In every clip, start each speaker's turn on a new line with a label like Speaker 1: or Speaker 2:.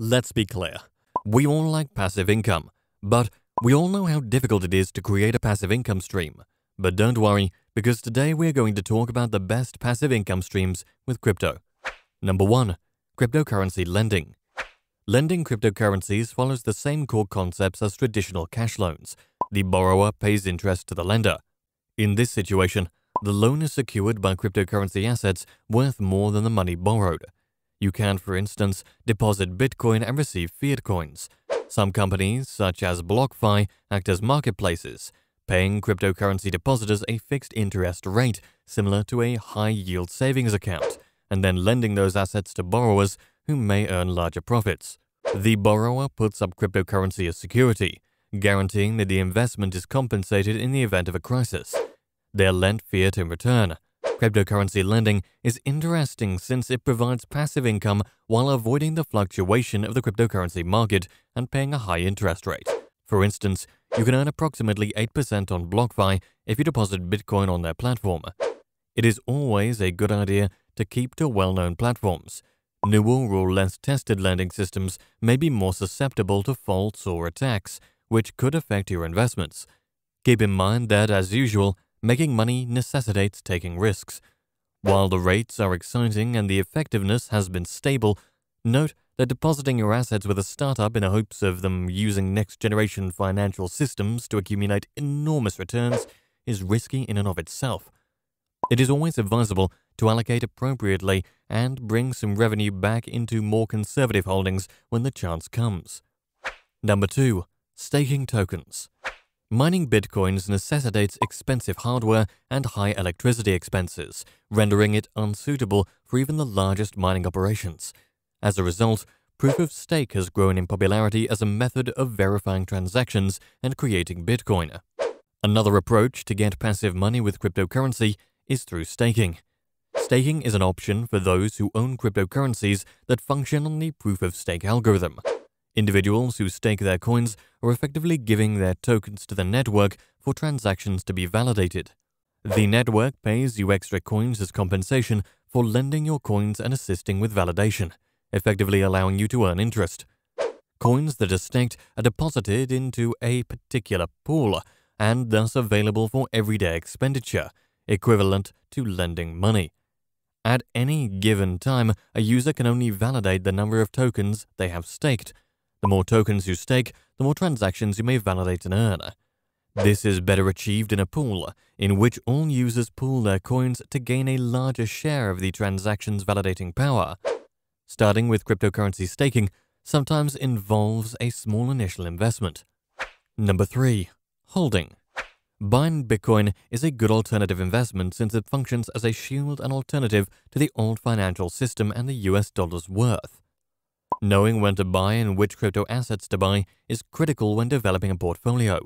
Speaker 1: Let's be clear. We all like passive income, but we all know how difficult it is to create a passive income stream. But don't worry, because today we're going to talk about the best passive income streams with crypto. Number 1. Cryptocurrency lending. Lending cryptocurrencies follows the same core concepts as traditional cash loans. The borrower pays interest to the lender. In this situation, the loan is secured by cryptocurrency assets worth more than the money borrowed. You can, for instance, deposit Bitcoin and receive fiat coins. Some companies, such as BlockFi, act as marketplaces, paying cryptocurrency depositors a fixed interest rate similar to a high-yield savings account, and then lending those assets to borrowers who may earn larger profits. The borrower puts up cryptocurrency as security, guaranteeing that the investment is compensated in the event of a crisis. They're lent fiat in return. Cryptocurrency lending is interesting since it provides passive income while avoiding the fluctuation of the cryptocurrency market and paying a high interest rate. For instance, you can earn approximately 8% on BlockFi if you deposit Bitcoin on their platform. It is always a good idea to keep to well-known platforms. Newer or less tested lending systems may be more susceptible to faults or attacks, which could affect your investments. Keep in mind that, as usual, making money necessitates taking risks. While the rates are exciting and the effectiveness has been stable, note that depositing your assets with a startup in the hopes of them using next-generation financial systems to accumulate enormous returns is risky in and of itself. It is always advisable to allocate appropriately and bring some revenue back into more conservative holdings when the chance comes. Number 2. Staking tokens. Mining Bitcoins necessitates expensive hardware and high electricity expenses, rendering it unsuitable for even the largest mining operations. As a result, proof of stake has grown in popularity as a method of verifying transactions and creating Bitcoin. Another approach to get passive money with cryptocurrency is through staking. Staking is an option for those who own cryptocurrencies that function on the proof of stake algorithm. Individuals who stake their coins are effectively giving their tokens to the network for transactions to be validated. The network pays you extra coins as compensation for lending your coins and assisting with validation, effectively allowing you to earn interest. Coins that are staked are deposited into a particular pool and thus available for everyday expenditure, equivalent to lending money. At any given time, a user can only validate the number of tokens they have staked. The more tokens you stake, the more transactions you may validate and earn. This is better achieved in a pool, in which all users pool their coins to gain a larger share of the transaction's validating power. Starting with cryptocurrency staking sometimes involves a small initial investment. Number 3. Holding. Buying Bitcoin is a good alternative investment since it functions as a shield and alternative to the old financial system and the US dollar's worth. Knowing when to buy and which crypto assets to buy is critical when developing a portfolio.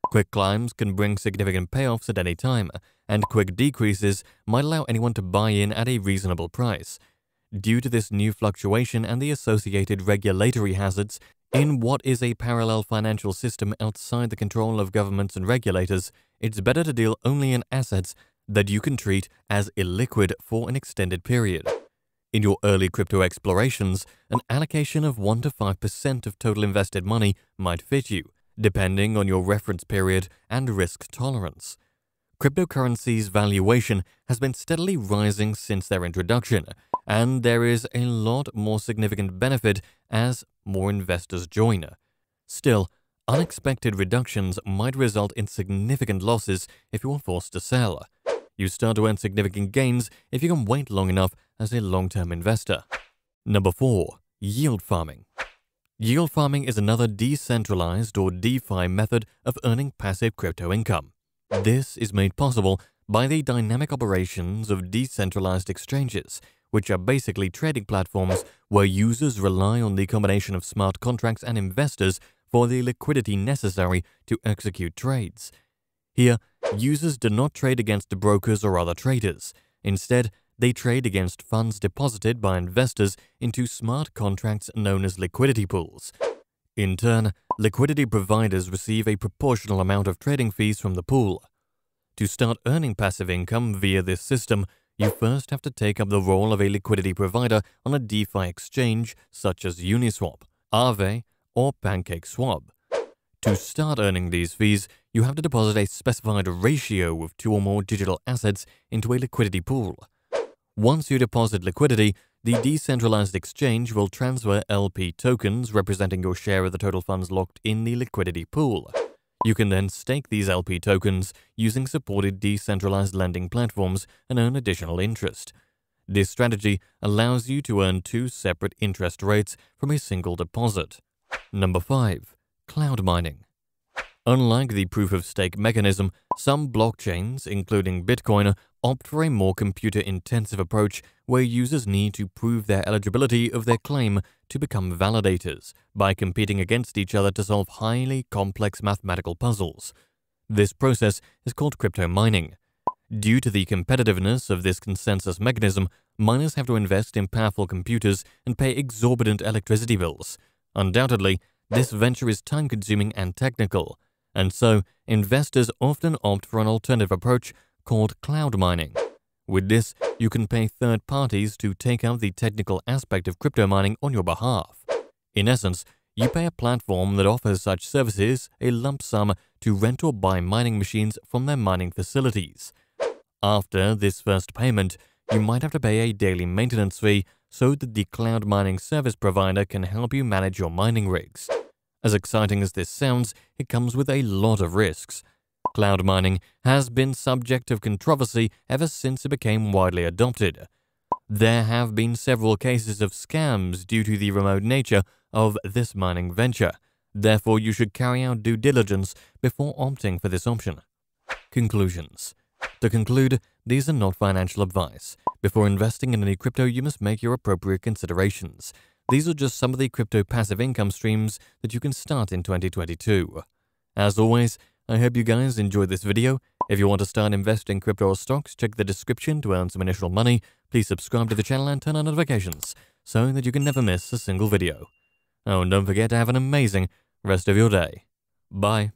Speaker 1: Quick climbs can bring significant payoffs at any time, and quick decreases might allow anyone to buy in at a reasonable price. Due to this new fluctuation and the associated regulatory hazards in what is a parallel financial system outside the control of governments and regulators, it's better to deal only in assets that you can treat as illiquid for an extended period. In your early crypto explorations, an allocation of 1 to 5% of total invested money might fit you, depending on your reference period and risk tolerance. Cryptocurrency's valuation has been steadily rising since their introduction, and there is a lot more significant benefit as more investors join. Still, unexpected reductions might result in significant losses if you are forced to sell. You start to earn significant gains if you can wait long enough as a long-term investor. Number 4. Yield farming. Yield farming is another decentralized or DeFi method of earning passive crypto income. This is made possible by the dynamic operations of decentralized exchanges, which are basically trading platforms where users rely on the combination of smart contracts and investors for the liquidity necessary to execute trades. Here, users do not trade against brokers or other traders. Instead, they trade against funds deposited by investors into smart contracts known as liquidity pools. In turn, liquidity providers receive a proportional amount of trading fees from the pool. To start earning passive income via this system, you first have to take up the role of a liquidity provider on a DeFi exchange such as Uniswap. Aave, or PancakeSwap. To start earning these fees, you have to deposit a specified ratio of 2 or more digital assets into a liquidity pool. Once you deposit liquidity, the decentralized exchange will transfer LP tokens representing your share of the total funds locked in the liquidity pool. You can then stake these LP tokens using supported decentralized lending platforms and earn additional interest. This strategy allows you to earn 2 separate interest rates from a single deposit. Number 5. Cloud mining. Unlike the proof-of-stake mechanism, some blockchains, including Bitcoin, opt for a more computer-intensive approach where users need to prove their eligibility of their claim to become validators by competing against each other to solve highly complex mathematical puzzles. This process is called crypto mining. Due to the competitiveness of this consensus mechanism, miners have to invest in powerful computers and pay exorbitant electricity bills. Undoubtedly, this venture is time-consuming and technical, and so investors often opt for an alternative approach called cloud mining. With this, you can pay third parties to take out the technical aspect of crypto mining on your behalf. In essence, you pay a platform that offers such services a lump sum to rent or buy mining machines from their mining facilities. After this first payment, you might have to pay a daily maintenance fee so that the cloud mining service provider can help you manage your mining rigs. As exciting as this sounds, it comes with a lot of risks. Cloud mining has been subject of controversy ever since it became widely adopted. There have been several cases of scams due to the remote nature of this mining venture. Therefore, you should carry out due diligence before opting for this option. Conclusions. To conclude, these are not financial advice. Before investing in any crypto, you must make your appropriate considerations. These are just some of the crypto passive income streams that you can start in 2022. As always, I hope you guys enjoyed this video. If you want to start investing in crypto or stocks, check the description to earn some initial money. Please subscribe to the channel and turn on notifications so that you can never miss a single video. Oh, and don't forget to have an amazing rest of your day. Bye.